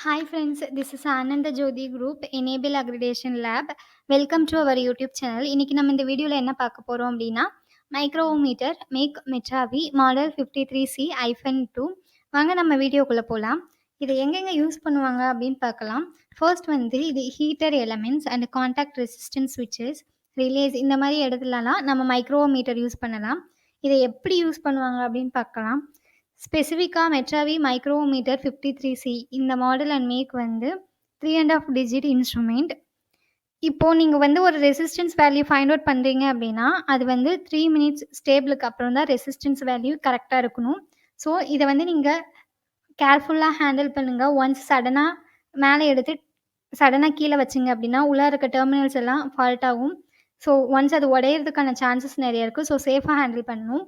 Hi friends, this is Ananda Jyoti Group Enable Accreditation Lab. Welcome to our YouTube channel. இன்னைக்கு நம்ம இந்த வீடியோவில் என்ன பார்க்க போகிறோம் அப்படின்னா மைக்ரோமீட்டர் மேக் மெட்ராவி மாடல் 53C-2. வாங்க நம்ம வீடியோக்குள்ளே போகலாம். இதை எங்கெங்கே யூஸ் பண்ணுவாங்க அப்படின்னு பார்க்கலாம். ஃபர்ஸ்ட் வந்து இது heater elements and contact resistance ஸ்விட்சஸ் ரிலேஸ் இந்த மாதிரி இடத்துலலாம் நம்ம மைக்ரோமீட்டர் யூஸ் பண்ணலாம். இதை எப்படி யூஸ் பண்ணுவாங்க அப்படின்னு பார்க்கலாம். ஸ்பெசிஃபிக்காக மெட்ராவி மைக்ரோமீட்டர் 53C இந்த மாடல் அண்ட் மேக் வந்து 3.5 டிஜிட் இன்ஸ்ட்ருமெண்ட். இப்போது நீங்கள் வந்து ஒரு ரெசிஸ்டன்ஸ் வேல்யூ ஃபைண்ட் அவுட் பண்ணுறீங்க அப்படின்னா அது வந்து 3 மினிட்ஸ் ஸ்டேபிளுக்கு அப்புறம் தான் ரெசிஸ்டன்ஸ் வேல்யூ கரெக்டாக இருக்கணும். ஸோ இதை வந்து நீங்கள் கேர்ஃபுல்லாக ஹேண்டில் பண்ணுங்கள். ஒன்ஸ் சடனாக மேலே எடுத்து சடனாக கீழே வச்சிங்க அப்படின்னா உள்ளே இருக்க டெர்மினல்ஸ் எல்லாம் ஃபால்ட் ஆகும். ஸோ ஒன்ஸ் அது உடையிறதுக்கான சான்சஸ் நிறைய இருக்குது. ஸோ சேஃபாக ஹேண்டில் பண்ணணும்.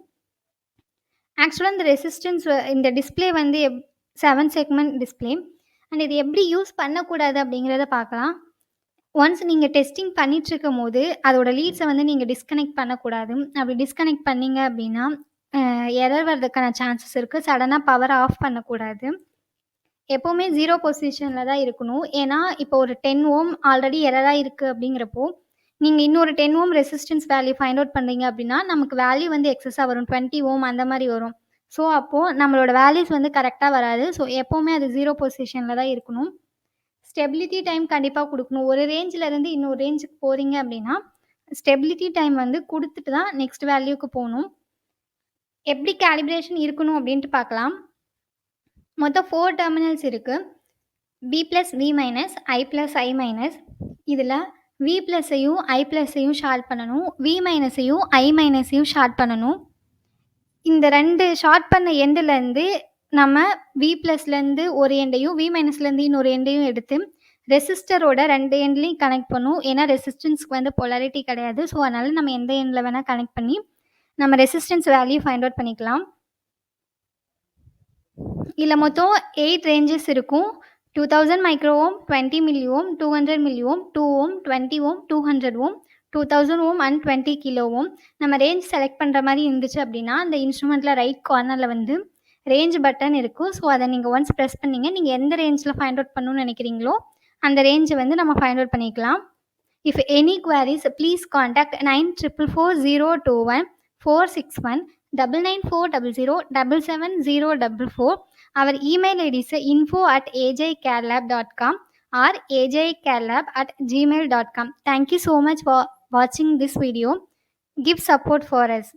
ஆக்சுவலாக இந்த ரெசிஸ்டன்ஸ் இந்த டிஸ்பிளே வந்து 7 செக்மெண்ட் டிஸ்பிளே அண்ட் இது எப்படி யூஸ் பண்ணக்கூடாது அப்படிங்கிறத பார்க்கலாம். ஒன்ஸ் நீங்கள் டெஸ்டிங் பண்ணிகிட்ருக்கும் போது அதோட லீட்ஸை வந்து நீங்கள் டிஸ்கனெக்ட் பண்ணக்கூடாது. அப்படி டிஸ்கனெக்ட் பண்ணீங்க அப்படின்னா எரர் வர்றதுக்கான சான்சஸ் இருக்குது. சடனாக பவர் ஆஃப் பண்ணக்கூடாது. எப்போவுமே 0 பொசிஷனில் தான் இருக்கணும். ஏன்னா இப்போ ஒரு 10 ஓம் ஆல்ரெடி எரராக இருக்குது அப்படிங்கிறப்போ நீங்கள் இன்னொரு 10 ohm resistance value find out பண்ணுறீங்க அப்படின்னா நமக்கு வேல்யூ வந்து எக்ஸஸாக வரும். 20 ஓம் அந்த மாதிரி வரும். ஸோ அப்போது நம்மளோட வேல்யூஸ் வந்து கரெக்டாக வராது. ஸோ எப்போவுமே அது 0 பொசிஷனில் தான் இருக்கணும். ஸ்டெபிலிட்டி டைம் கண்டிப்பாக கொடுக்கணும். ஒரு ரேஞ்சிலேருந்து இன்னொரு ரேஞ்சுக்கு போகிறீங்க அப்படின்னா ஸ்டெபிலிட்டி டைம் வந்து கொடுத்துட்டு தான் நெக்ஸ்ட் வேல்யூக்கு போகணும். எப்படி கேலிப்ரேஷன் இருக்கணும் அப்படின்ட்டு பார்க்கலாம். மொத்தம் 4 டெர்மினல்ஸ் இருக்குது. B+V-, I+I-. இதில் V+ஐயும் I+ஐயும் ஷார்ட் பண்ணணும். V-ஐயும் I-ஐயும் ஷார்ட் பண்ணணும். இந்த 2 ஷார்ட் பண்ண எண்டுலேருந்து நம்ம V+லேருந்து ஒரு எண்டையும் V-லேருந்து இன்னொரு எண்டையும் எடுத்து ரெசிஸ்டரோட 2 எண்ட்லேயும் கனெக்ட் பண்ணும். ஏன்னா ரெசிஸ்டன்ஸ்க்கு வந்து பொலாரிட்டி கிடையாது. ஸோ அதனால் நம்ம எந்த எண்டில் வேணால் கனெக்ட் பண்ணி நம்ம ரெசிஸ்டன்ஸ் வேல்யூ ஃபைண்ட் அவுட் பண்ணிக்கலாம். இதில் மொத்தம் 8 ரேஞ்சஸ் இருக்கும். 2000 micro ohm, 20 milli ohm, 200 milli ohm, 2 ohm, 20 ohm, 200 ohm, 2000 ohm and 20 kilo ohm. நம்ம ரேஞ்ச் செலக்ட் பண்ணுற மாதிரி இருந்துச்சு அப்படின்னா அந்த இன்ஸ்ட்ருமெண்ட்டில் ரைட் கார்னரில் வந்து ரேஞ்ச் பட்டன் இருக்கும். ஸோ அதை நீங்கள் ஒன்ஸ் ப்ரெஸ் பண்ணிங்க நீங்கள் எந்த ரேஞ்சில் ஃபைண்ட் அவுட் பண்ணணும்னு நினைக்கிறீங்களோ அந்த ரேஞ்சை வந்து நம்ம ஃபைண்ட் அவுட் பண்ணிக்கலாம். If any queries please contact 944021 461 99400 77044. Our email ID is info@ajcarelab.com or ajcarelab@gmail.com. Thank you so much for watching this video. Give support for us.